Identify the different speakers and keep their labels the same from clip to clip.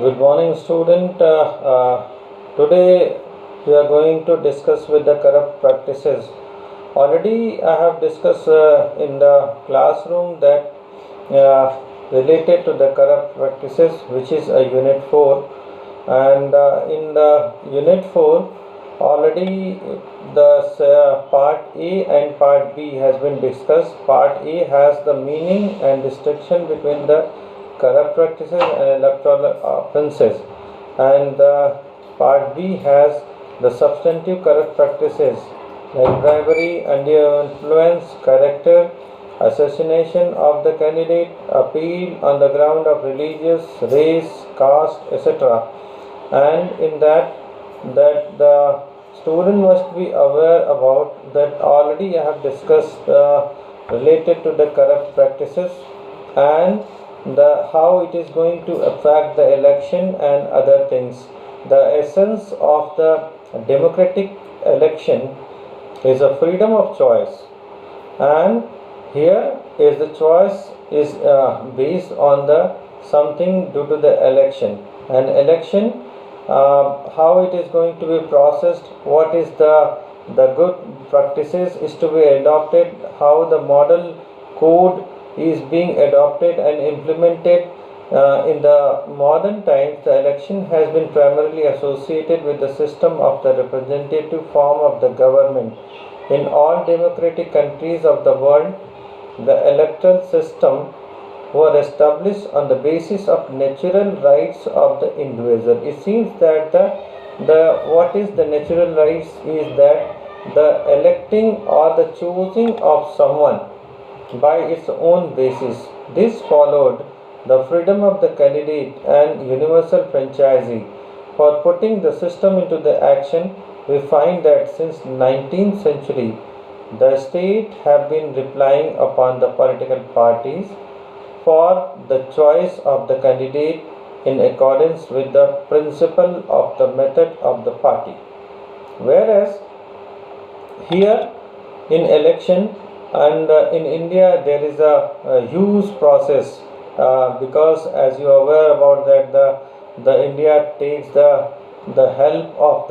Speaker 1: Good morning, student. Today we are going to discuss with the corrupt practices. Already I have discussed in the classroom that related to the corrupt practices, which is a unit 4, and in the unit 4 already the part A and part B has been discussed. Part A has the meaning and distinction between the corrupt practices and electoral offences, and the part B has the substantive corrupt practices like bribery, undue influence, character assassination of the candidate, appeal on the ground of religious, race, caste, etc. And in that the student must be aware about that. Already I have discussed related to the corrupt practices and the how it is going to affect the election and other things. The essence of the democratic election is a freedom of choice, and here is the choice is based on the something due to the election. An election, how it is going to be processed, what is the good practices is to be adopted, how the model code is being adopted and implemented. In the modern times, the election has been primarily associated with the system of the representative form of the government. In all democratic countries of the world, the electoral system were established on the basis of natural rights of the individual. It seems that the what is the natural rights is that the electing or the choosing of someone by its own basis. This followed the freedom of the candidate and universal franchisee. For putting the system into the action, we find that since 19th century, the state have been relying upon the political parties for the choice of the candidate in accordance with the principle of the method of the party. Whereas here in election and in India there is a huge process, because as you are aware about that the India takes the help of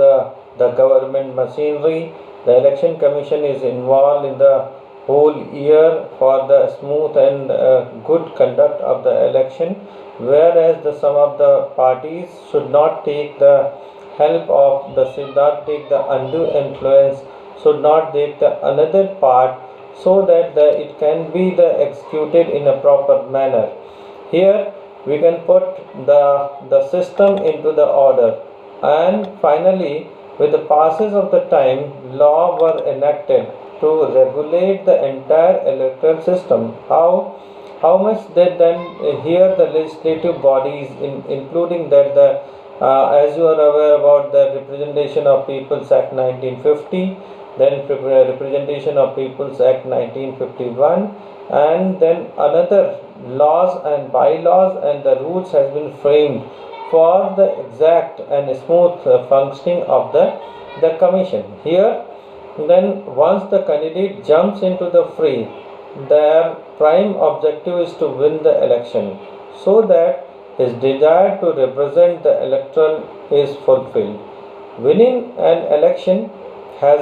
Speaker 1: the government machinery. The election commission is involved in the whole year for the smooth and good conduct of the election, whereas the some of the parties should not take the help of the should not take the undue influence, should not take the another part, so that it can be the executed in a proper manner. Here we can put the system into the order, and finally with the passage of the time law were enacted to regulate the entire electoral system. How much that then here the legislative bodies including that the as you are aware about the Representation of Peoples Act 1950, then Representation of Peoples Act 1951, and then another laws and bylaws and the rules has been framed for the exact and smooth functioning of the commission. Here then once the candidate jumps into the fray, their prime objective is to win the election, so that his desire to represent the electoral is fulfilled. Winning an election has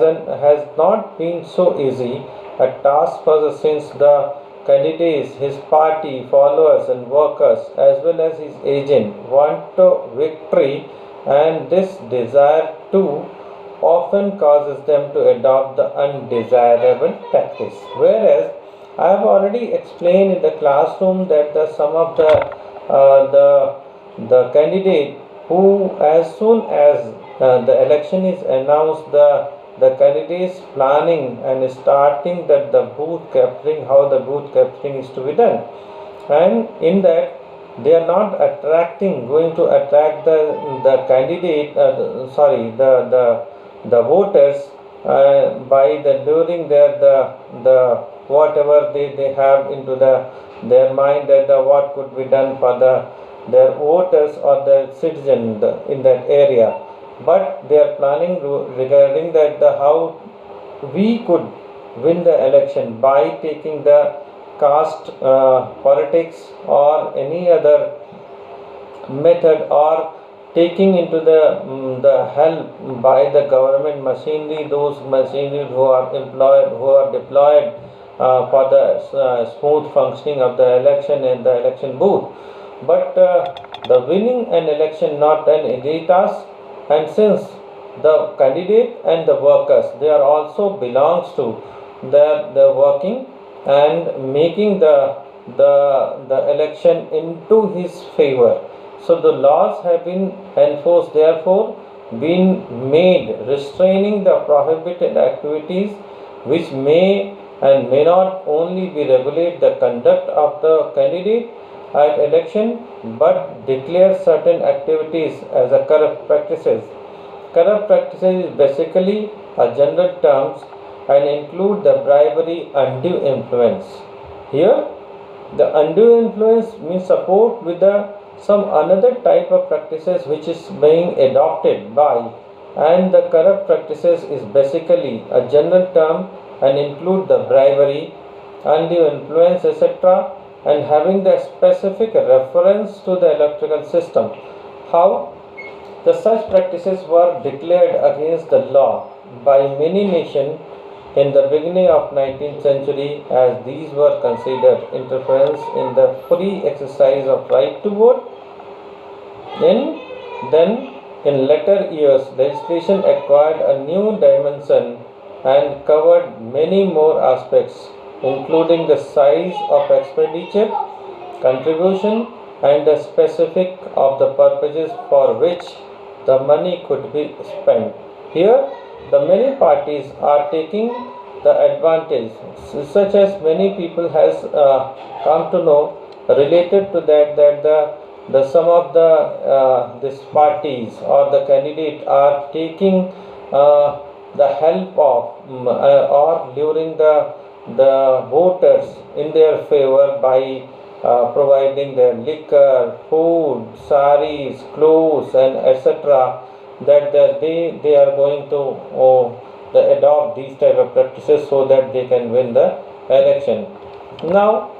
Speaker 1: not been so easy a task for since the candidates, his party, followers and workers as well as his agent want victory, and this desire too often causes them to adopt the undesirable tactics. Whereas I have already explained in the classroom that the some of the candidate who as soon as the election is announced, the candidates planning and starting that the booth capturing, how the booth capturing is to be done, and in that they are not going to attract the candidate, the voters by the during the whatever they have into their mind that what could be done for their voters or the citizen in that area, but they are planning regarding that the how we could win the election by taking the caste politics or any other method or taking into the help by the government machinery, those machinery who are deployed for the smooth functioning of the election in the election booth. But the winning an election not an easy task, and since the candidate and the workers, they are also belongs to the working and making the election into his favor. So the laws have been enforced, therefore been made restraining the prohibited activities, which may and may not only be regulate the conduct of the candidate at election, but declare certain activities as a corrupt practices. Corrupt practices is basically a general terms and include the bribery, undue influence. Here, the undue influence means support with the some another type of practices which is being adopted by, and the corrupt practices is basically a general term and include the bribery, undue influence, etc., and having the specific reference to the electoral system. How the such practices were declared against the law by many nations in the beginning of 19th century, as these were considered interference in the free exercise of right to vote. Then in later years, legislation acquired a new dimension and covered many more aspects, including the size of expenditure, contribution, and the specific of the purposes for which the money could be spent. Here, the many parties are taking the advantage, such as many people has come to know related to that the some of the these parties or the candidate are taking the help of or luring the voters in their favor by providing their liquor, food, saris, clothes, and etc. That they are going to adopt these type of practices so that they can win the election. Now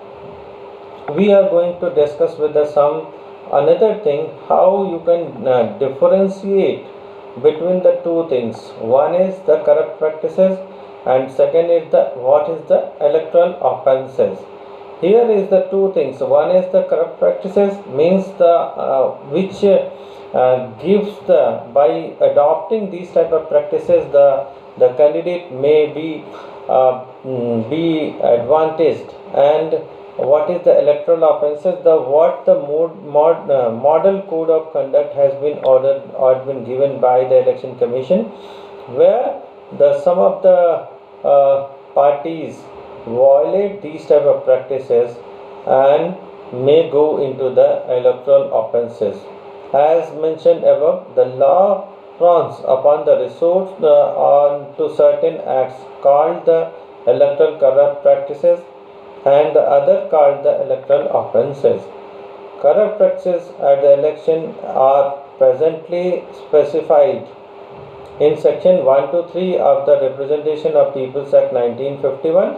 Speaker 1: we are going to discuss with the some another thing how you can differentiate between the two things. One is the corrupt practices, and second is the what is the electoral offenses. Here is the two things. One is the corrupt practices means the which gives the by adopting these type of practices the candidate may be advantaged. And what is the electoral offenses? The what the model code of conduct has been ordered or been given by the election commission, where the some of the parties violate these type of practices and may go into the electoral offenses. As mentioned above, the law frowns upon the resort on to certain acts called the electoral corrupt practices, and the other called the electoral offences. Corrupt practices at the election are presently specified in section 1 to 3 of the Representation of Peoples Act 1951,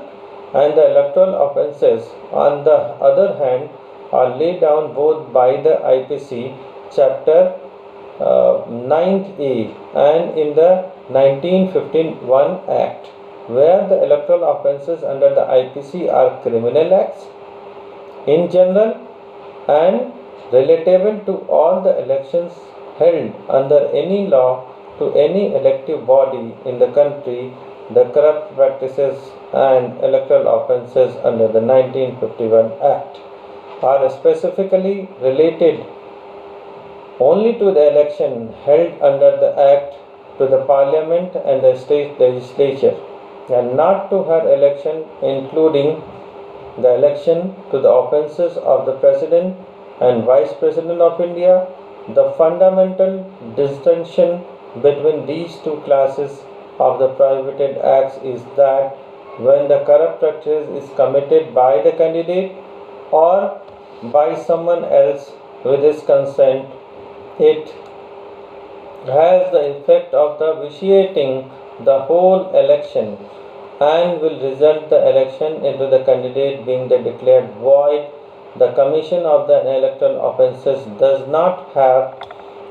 Speaker 1: and the electoral offences on the other hand are laid down both by the IPC chapter 9th A and in the 1951 Act, where the electoral offences under the IPC are criminal acts in general and relatable to all the elections held under any law to any elective body in the country. The corrupt practices and electoral offences under the 1951 Act are specifically related only to the election held under the Act to the Parliament and the state legislature, and not to her election, including the election to the offences of the President and Vice President of India. The fundamental distinction between these two classes of the prohibited acts is that when the corrupt practice is committed by the candidate or by someone else with his consent, it has the effect of the vitiating the whole election and will result the election into the candidate being declared void the commission of the electoral offences does not have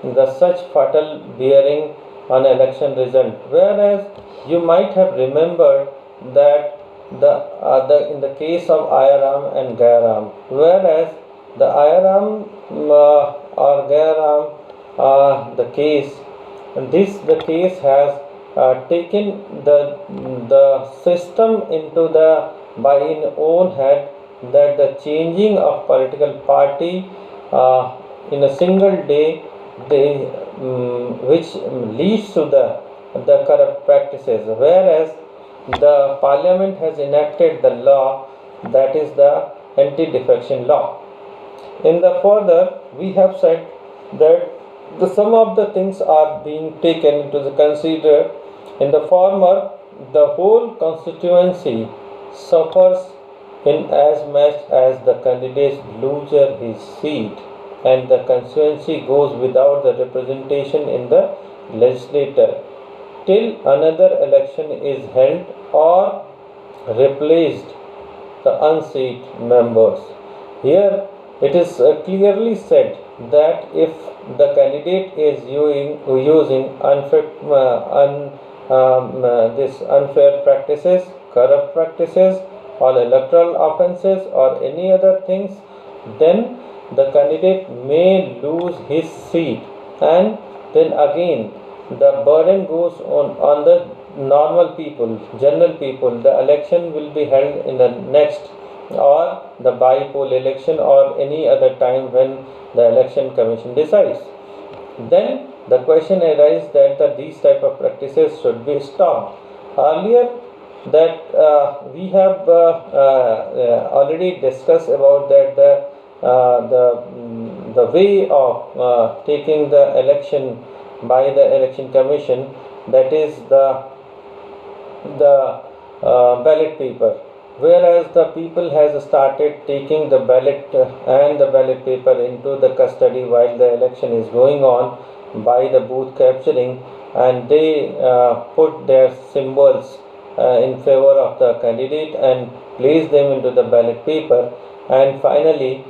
Speaker 1: the such fatal bearing on election result. Whereas you might have remembered that in the case of Ayaram and Gayaram, whereas the Ayaram or Gayaram the case, the case has taken the system into the by in own head, that the changing of political party in a single day, they which leads to the corrupt practices, whereas the parliament has enacted the law, that is the anti-defection law. In the further, we have said that some of the things are being taken into the consider. In the former, the whole constituency suffers in as much as the candidate loses his seat and the constituency goes without the representation in the legislature till another election is held or replaced the unseated members. Here it is clearly said that if the candidate is using this unfair practices, corrupt practices, or electoral offences, or any other things, then the candidate may lose his seat, and then again the burden goes on the normal people, general people. The election will be held in the next or the by-poll election or any other time when the election commission decides. Then the question arises that these type of practices should be stopped. Earlier that we have already discussed about that the way of taking the election by the election commission, that is the ballot paper, whereas the people has started taking the ballot and the ballot paper into the custody while the election is going on by the booth capturing, and they put their symbols in favor of the candidate and place them into the ballot paper, and finally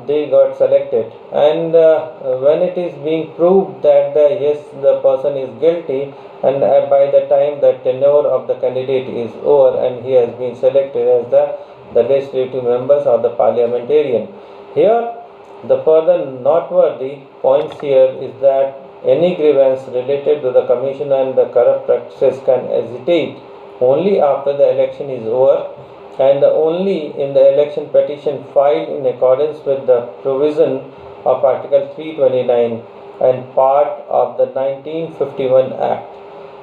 Speaker 1: they got selected. And when it is being proved that yes, the person is guilty, and by the time the tenure of the candidate is over and he has been selected as the legislative members or the parliamentarian. Here the further noteworthy points here is that any grievance related to the commission and the corrupt practices can hesitate only after the election is over, and only in the election petition filed in accordance with the provision of Article 329 and part of the 1951 Act.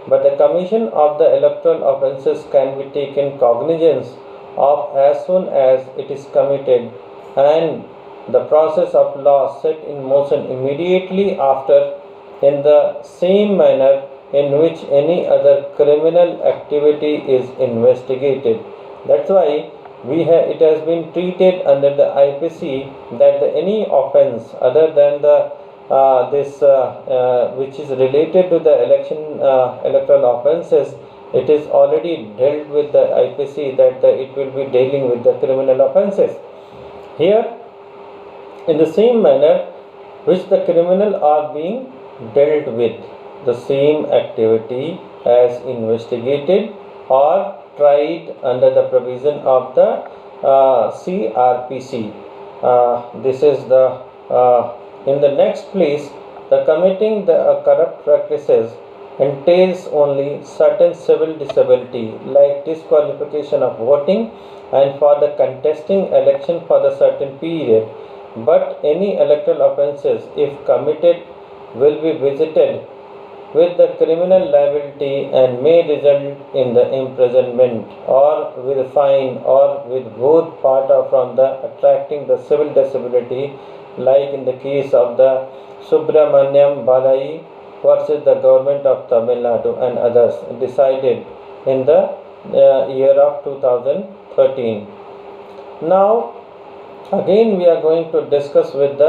Speaker 1: But the commission of the electoral offences can be taken cognizance of as soon as it is committed, and the process of law set in motion immediately after, in the same manner in which any other criminal activity is investigated. That's why it has been treated under the IPC that any offence other than the which is related to the electoral offences, it is already dealt with the IPC, that it will be dealing with the criminal offences. Here, in the same manner which the criminal are being dealt with, the same activity as investigated or tried under the provision of the CRPC. This is the in the next place, the committing the corrupt practices entails only certain civil disability like disqualification of voting and for the contesting election for the certain period, but any electoral offences, if committed, will be visited with the criminal liability and may result in the imprisonment or with fine or with both part of from the attracting the civil disability, like in the case of the Subramaniam Balai versus the government of Tamil Nadu and others, decided in the year of 2013. Now again we are going to discuss with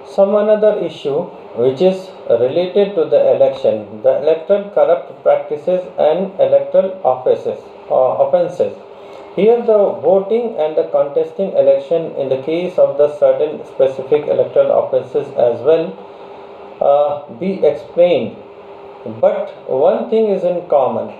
Speaker 1: some another issue which is related to the election, the electoral corrupt practices and electoral offences. Here the voting and the contesting election in the case of the certain specific electoral offences as well be explained. But one thing is in common.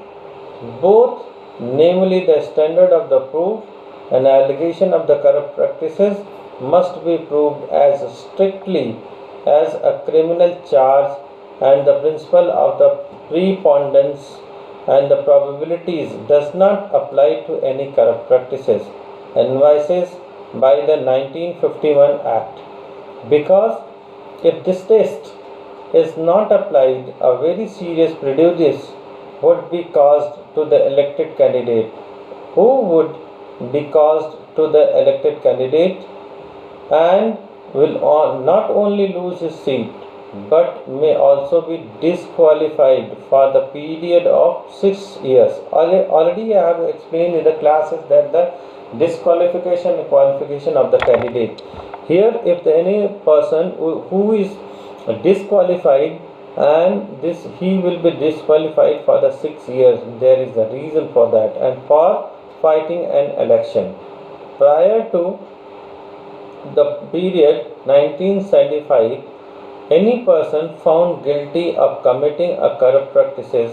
Speaker 1: Both, namely the standard of the proof and allegation of the corrupt practices, must be proved as strictly as a criminal charge, and the principle of the preponderance and the probabilities does not apply to any corrupt practices envisaged by the 1951 Act. Because if this test is not applied, a very serious prejudice would be caused to the elected candidate, who would be caused to the elected candidate and will not only lose his seat but may also be disqualified for the period of 6 years. Already I have explained in the classes that the disqualification and qualification of the candidate. Here, if any person who is disqualified, and this he will be disqualified for the 6 years, there is a reason for that, and for fighting an election prior to the period 1975, any person found guilty of committing a corrupt practices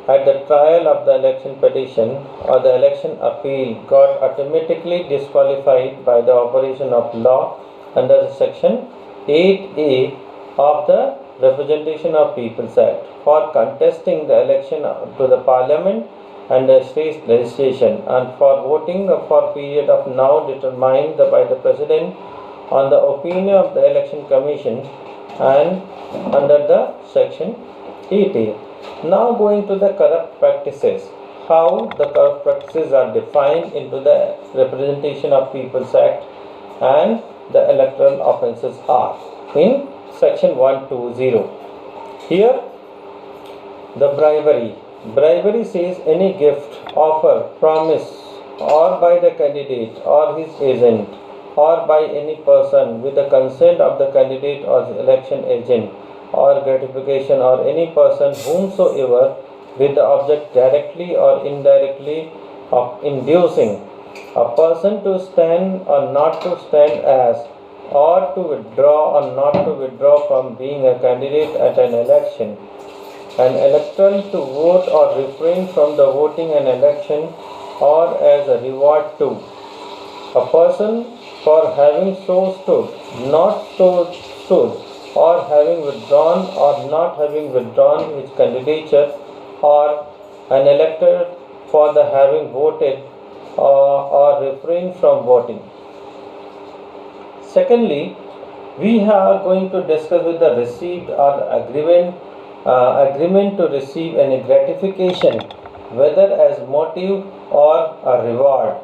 Speaker 1: at the trial of the election petition or the election appeal got automatically disqualified by the operation of law under section 8A of the Representation of People's Act for contesting the election to the Parliament and the state legislation, and for voting for period of now determined by the President on the opinion of the Election Commission and under the section 8A. Now going to the corrupt practices. How the corrupt practices are defined into the Representation of People's Act and the electoral offences are in section 120. Here the bribery. Bribery says any gift, offer, promise, or by the candidate or his agent, or by any person with the consent of the candidate or the election agent, or gratification, or any person whomsoever, with the object directly or indirectly of inducing a person to stand or not to stand as, or to withdraw or not to withdraw from being a candidate at an election, an elector to vote or refrain from the voting an election, or as a reward to a person for having so stood, not so stood, or having withdrawn or not having withdrawn his candidature, or an elector for the having voted or refrained from voting. Secondly, we are going to discuss with the received or the agreement to receive any gratification, whether as motive or a reward.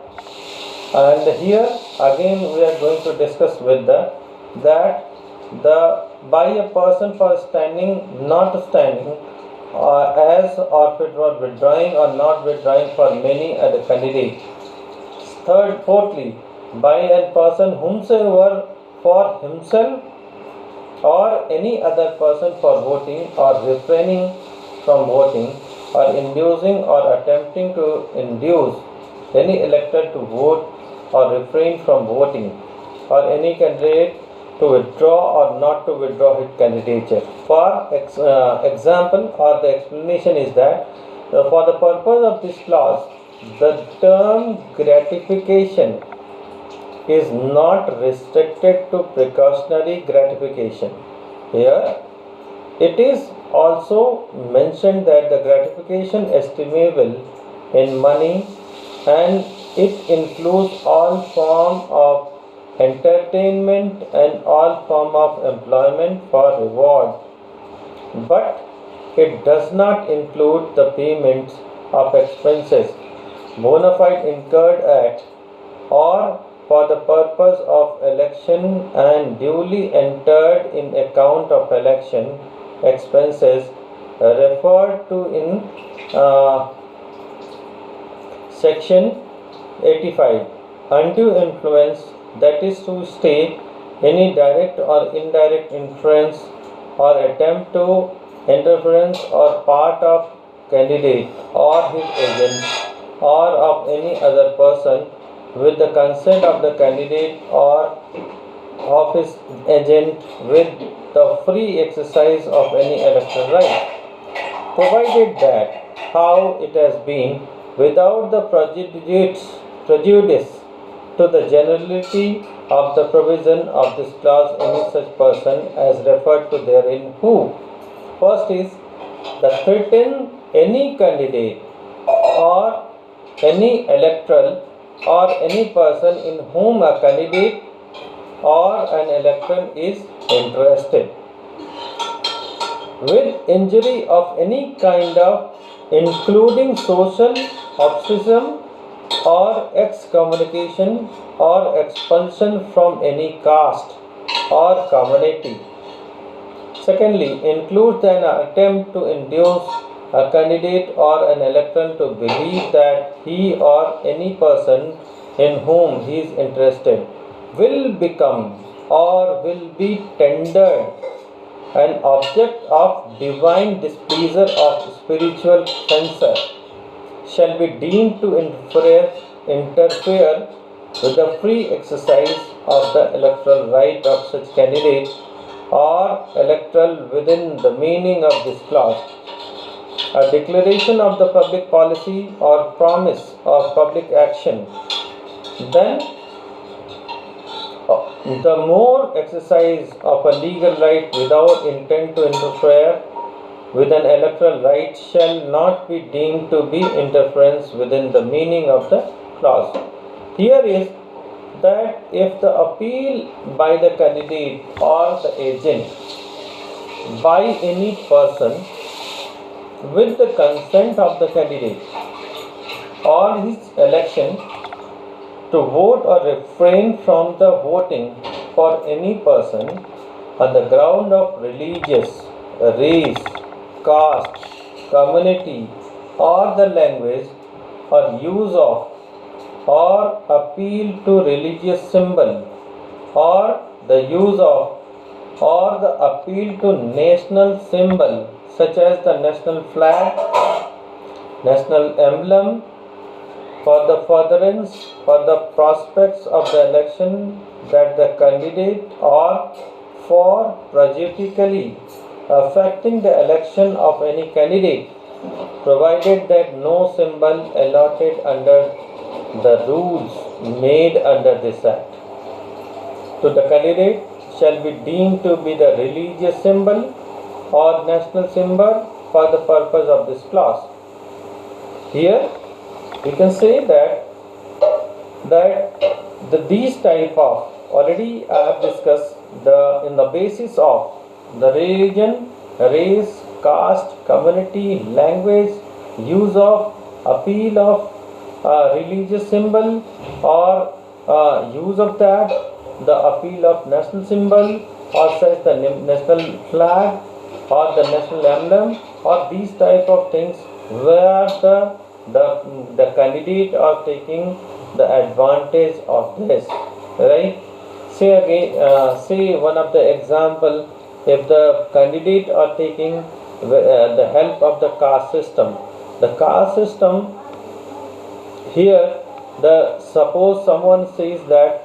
Speaker 1: And here again we are going to discuss with that the by a person for standing, not standing, as or withdrawing or not withdrawing for many other candidates. Fourthly, by a person whomsoever for himself or any other person for voting or refraining from voting, or inducing or attempting to induce any elector to vote or refrain from voting, or any candidate to withdraw or not to withdraw his candidature. For example, or the explanation is that for the purpose of this clause, the term gratification is not restricted to precautionary gratification. Here it is also mentioned that the gratification estimable in money, and it includes all form of entertainment and all form of employment for reward, but it does not include the payments of expenses bona fide incurred at or for the purpose of election and duly entered in account of election expenses referred to in section 85. Undue influence, that is to say, any direct or indirect influence or attempt to interference or part of candidate or his agent or of any other person with the consent of the candidate or of his agent with the free exercise of any electoral right, provided that how it has been without the prejudice to the generality of the provision of this clause any such person as referred to therein who first is the threaten any candidate or any electoral or any person in whom a candidate or an elector is interested with injury of any kind of including social ostracism or excommunication or expulsion from any caste or community. Secondly, includes an attempt to induce a candidate or an elector to believe that he or any person in whom he is interested will become or will be tendered an object of divine displeasure of spiritual censor shall be deemed to interfere with the free exercise of the electoral right of such candidate or electoral within the meaning of this clause. A declaration of the public policy or promise of public action, then the more exercise of a legal right without intent to interfere with an electoral right shall not be deemed to be interference within the meaning of the clause. Here is that if the appeal by the candidate or the agent by any person with the consent of the candidate or his election to vote or refrain from the voting for any person on the ground of religious, race, caste, community, or the language or use of or appeal to religious symbol or the use of or the appeal to national symbol such as the national flag, national emblem for the furtherance for the prospects of the election that the candidate or for prejudicially affecting the election of any candidate, provided that no symbol allotted under the rules made under this act to the candidate shall be deemed to be the religious symbol or national symbol for the purpose of this clause. Here we can say that these type of already I have discussed in the basis of the religion, race, caste, community, language, use of, appeal of religious symbol or use of that, the appeal of national symbol or such the national flag or the national emblem or these type of things where the candidate are taking the advantage of this, right? Say again, say one of the example, if the candidate are taking the help of the caste system, here the suppose someone says that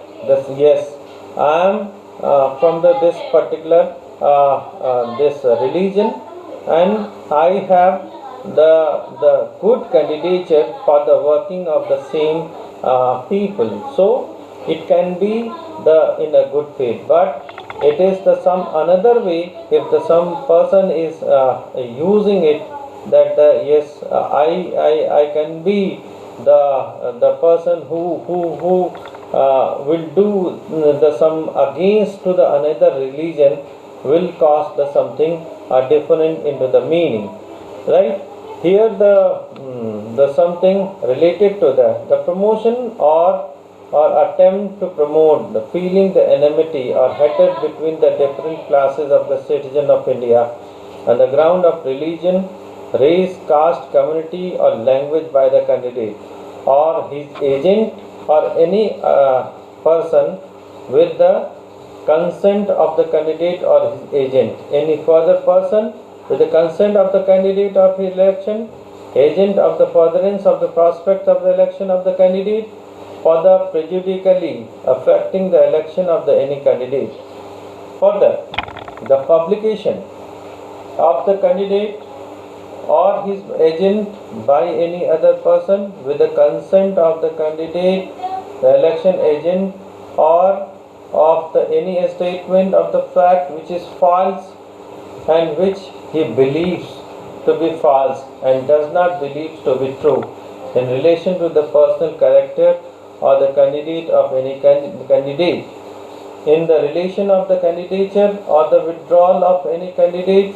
Speaker 1: yes, I am from this particular this religion and I have the good candidature for the working of the same people, so it can be the in a good faith, but it is the some another way if the some person is using it that yes, I can be the person who will do the some against to the another religion will cause the something different into the meaning, right? Here the something related to the promotion or attempt to promote the feeling the enmity or hatred between the different classes of the citizen of India on the ground of religion, race, caste, community or language by the candidate or his agent or any person with the consent of the candidate or his agent, any further person with the consent of the candidate of his election agent of the furtherance of the prospect of the election of the candidate, for the prejudicially affecting the election of the any candidate. Further, the publication of the candidate or his agent by any other person with the consent of the candidate, the election agent, or of the any statement of the fact which is false and which he believes to be false and does not believe to be true in relation to the personal character or the candidate of any candidate, in the relation of the candidature or the withdrawal of any candidate,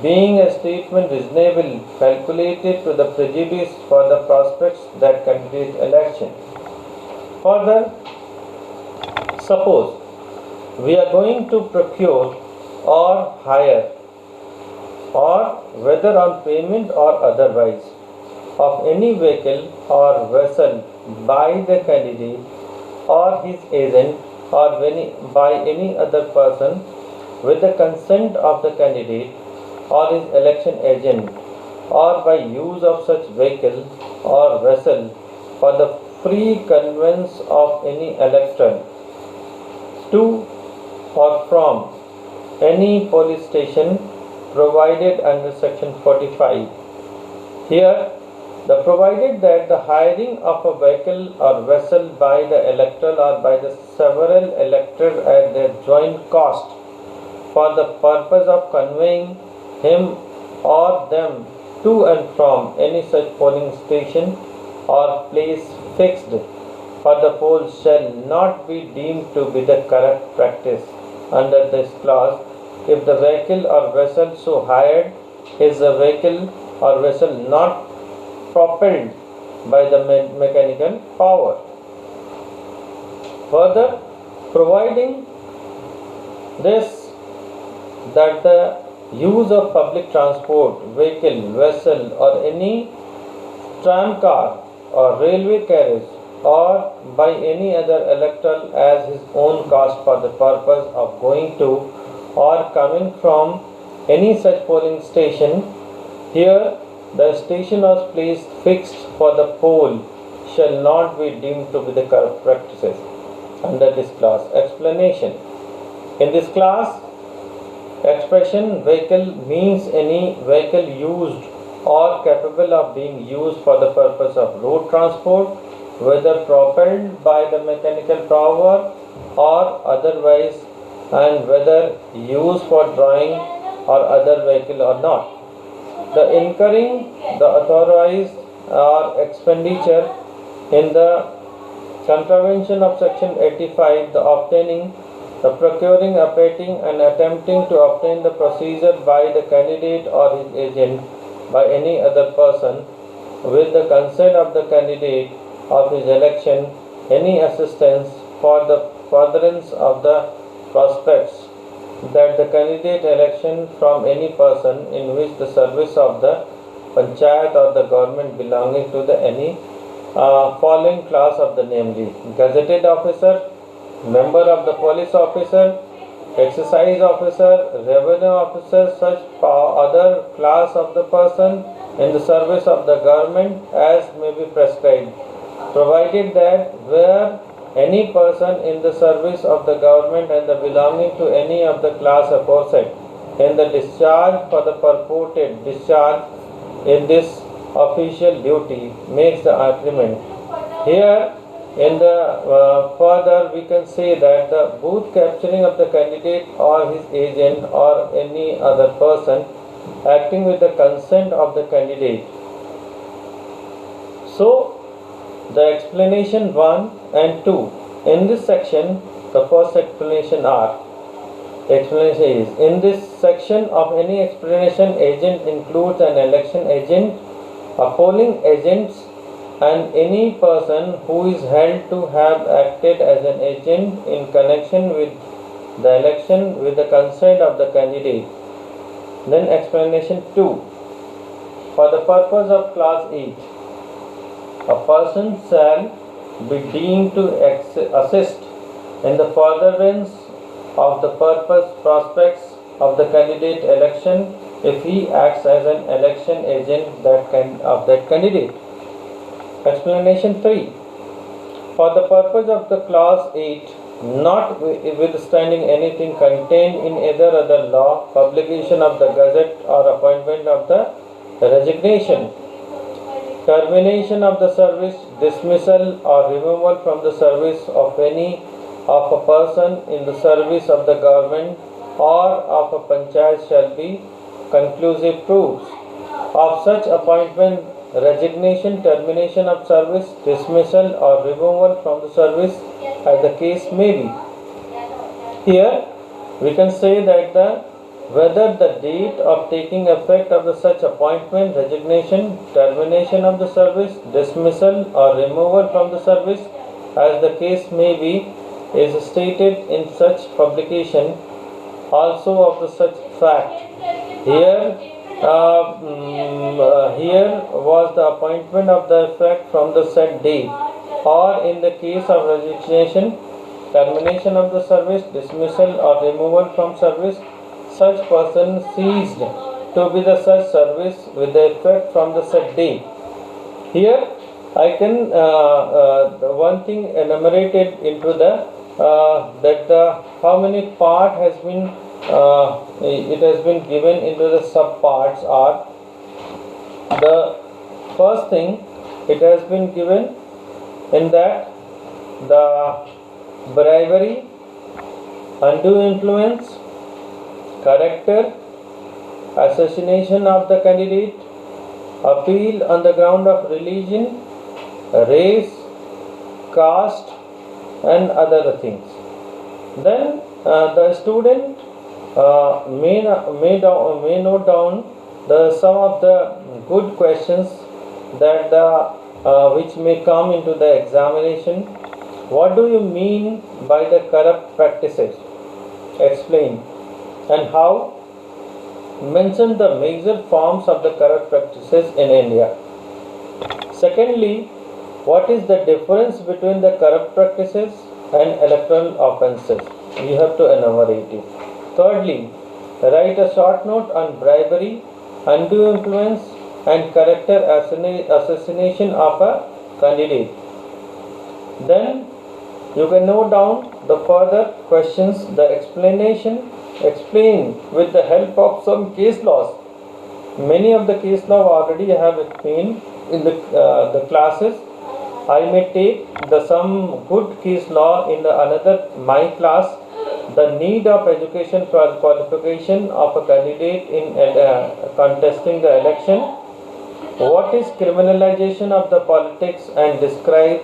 Speaker 1: being a statement reasonable, calculated to the prejudice for the prospects that candidate election. Further, suppose we are going to procure or hire, or whether on payment or otherwise, of any vehicle or vessel by the candidate or his agent or by any other person with the consent of the candidate or his election agent, or by use of such vehicle or vessel for the free conveyance of any elector to or from any police station provided under section 45. Here, the provided that the hiring of a vehicle or vessel by the elector or by the several electors at their joint cost for the purpose of conveying him or them to and from any such polling station or place fixed for the poll shall not be deemed to be the correct practice under this clause if the vehicle or vessel so hired is a vehicle or vessel not propelled by the mechanical power. Further, providing this that the use of public transport, vehicle, vessel or any tram car or railway carriage or by any other elector as his own cost for the purpose of going to or coming from any such polling station. Here, the station or place fixed for the poll shall not be deemed to be the correct practices under this clause. Explanation. In this class, expression vehicle means any vehicle used or capable of being used for the purpose of road transport, whether propelled by the mechanical power or otherwise, and whether used for drawing or other vehicle or not. The incurring the authorized or expenditure in the contravention of section 85, the obtaining, the procuring, abetting and attempting to obtain the procedure by the candidate or his agent by any other person with the consent of the candidate of his election, any assistance for the furtherance of the prospects that the candidate election from any person in which the service of the panchayat or the government belonging to the any following class of the namely gazetted officer, member of the police officer, exercise officer, revenue officer, such other class of the person in the service of the government as may be prescribed, provided that where any person in the service of the government and the belonging to any of the class aforesaid in the discharge for the purported discharge in this official duty makes the agreement. Here in the further we can say that the booth capturing of the candidate or his agent or any other person acting with the consent of the candidate. So the explanation 1 and 2 in this section, the first explanation is in this section of any explanation, agent includes an election agent, a polling agent and any person who is held to have acted as an agent in connection with the election with the consent of the candidate. Then explanation 2. For the purpose of clause 8, a person shall be deemed to assist in the furtherance of the purpose prospects of the candidate election if he acts as an election agent of that candidate. Explanation 3. For the purpose of the clause 8, notwithstanding anything contained in either other law, publication of the Gazette, or appointment of the resignation, termination of the service, dismissal or removal from the service of any of a person in the service of the government or of a panchayat shall be conclusive proofs of such appointment, resignation, termination of service, dismissal or removal from the service as the case may be. Here we can say that whether the date of taking effect of the such appointment, resignation, termination of the service, dismissal or removal from the service as the case may be is stated in such publication also of the such fact. Here was the appointment of the effect from the said date, or in the case of resignation, termination of the service, dismissal or removal from service, such person ceased to be the such service with the effect from the said date. Here I can one thing enumerated into the how many part has been it has been given into the sub parts are. The first thing it has been given in that the bribery, undue influence, character, assassination of the candidate, appeal on the ground of religion, race, caste and other things. Then the student may note down some of the good questions that which may come into the examination. What do you mean by the corrupt practices? Explain. And how? Mention the major forms of the corrupt practices in India. Secondly, what is the difference between the corrupt practices and electoral offences? You have to enumerate it. Thirdly, write a short note on bribery, undue influence and character assassination of a candidate. Then you can note down the further questions, the explanation, explain with the help of some case laws. Many of the case law already I have explained in the classes. I may take some good case law in another my class. The need of education for qualification of a candidate in contesting the election. What is criminalization of the politics and describe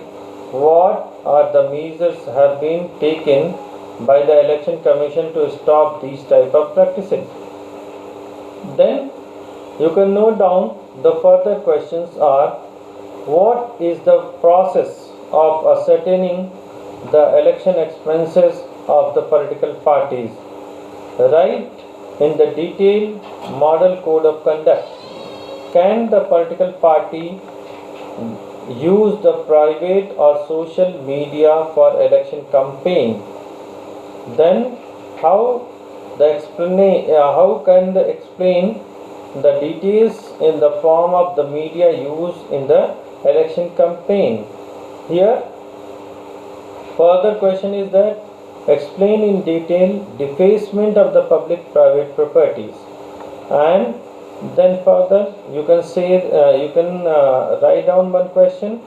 Speaker 1: what are the measures have been taken by the election commission to stop these type of practices. Then you can note down the further questions are what is the process of ascertaining the election expenses of the political parties. Write in the detailed model code of conduct. Can the political party use the private or social media for election campaign? Then how can they explain the details in the form of the media used in the election campaign? Here further question is that explain in detail defacement of the public private properties. And then further you can say write down one question.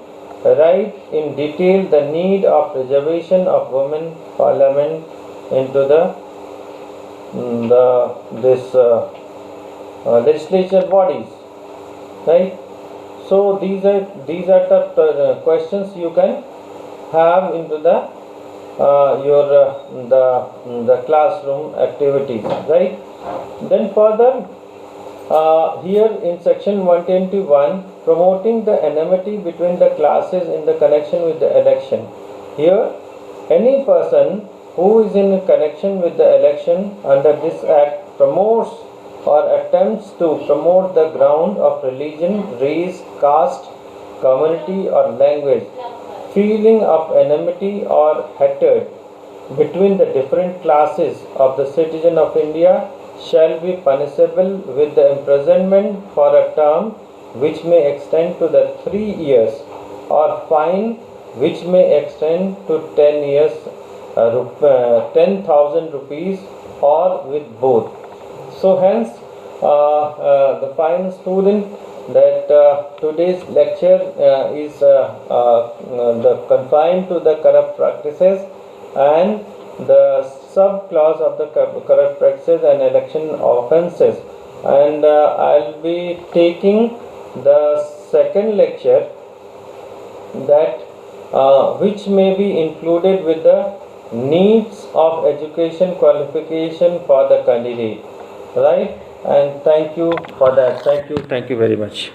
Speaker 1: Write in detail the need of reservation of women parliament into this legislature bodies, right? So these are the questions you can have into the the classroom activities, right? Then further here in section 121, promoting the enmity between the classes in the connection with the election. Here any person who is in connection with the election under this act promotes or attempts to promote the ground of religion, race, caste, community or language, feeling of enmity or hatred between the different classes of the citizen of India shall be punishable with the imprisonment for a term which may extend to the 3 years, or fine which may extend to 10 years, 10,000 rupees, or with both. So hence, the fine student, that today's lecture is confined to the corrupt practices and the sub clause of the corrupt practices and election offences, and I'll be taking the second lecture, that which may be included with the needs of education qualification for the candidate, right? And thank you for that. Thank you very much.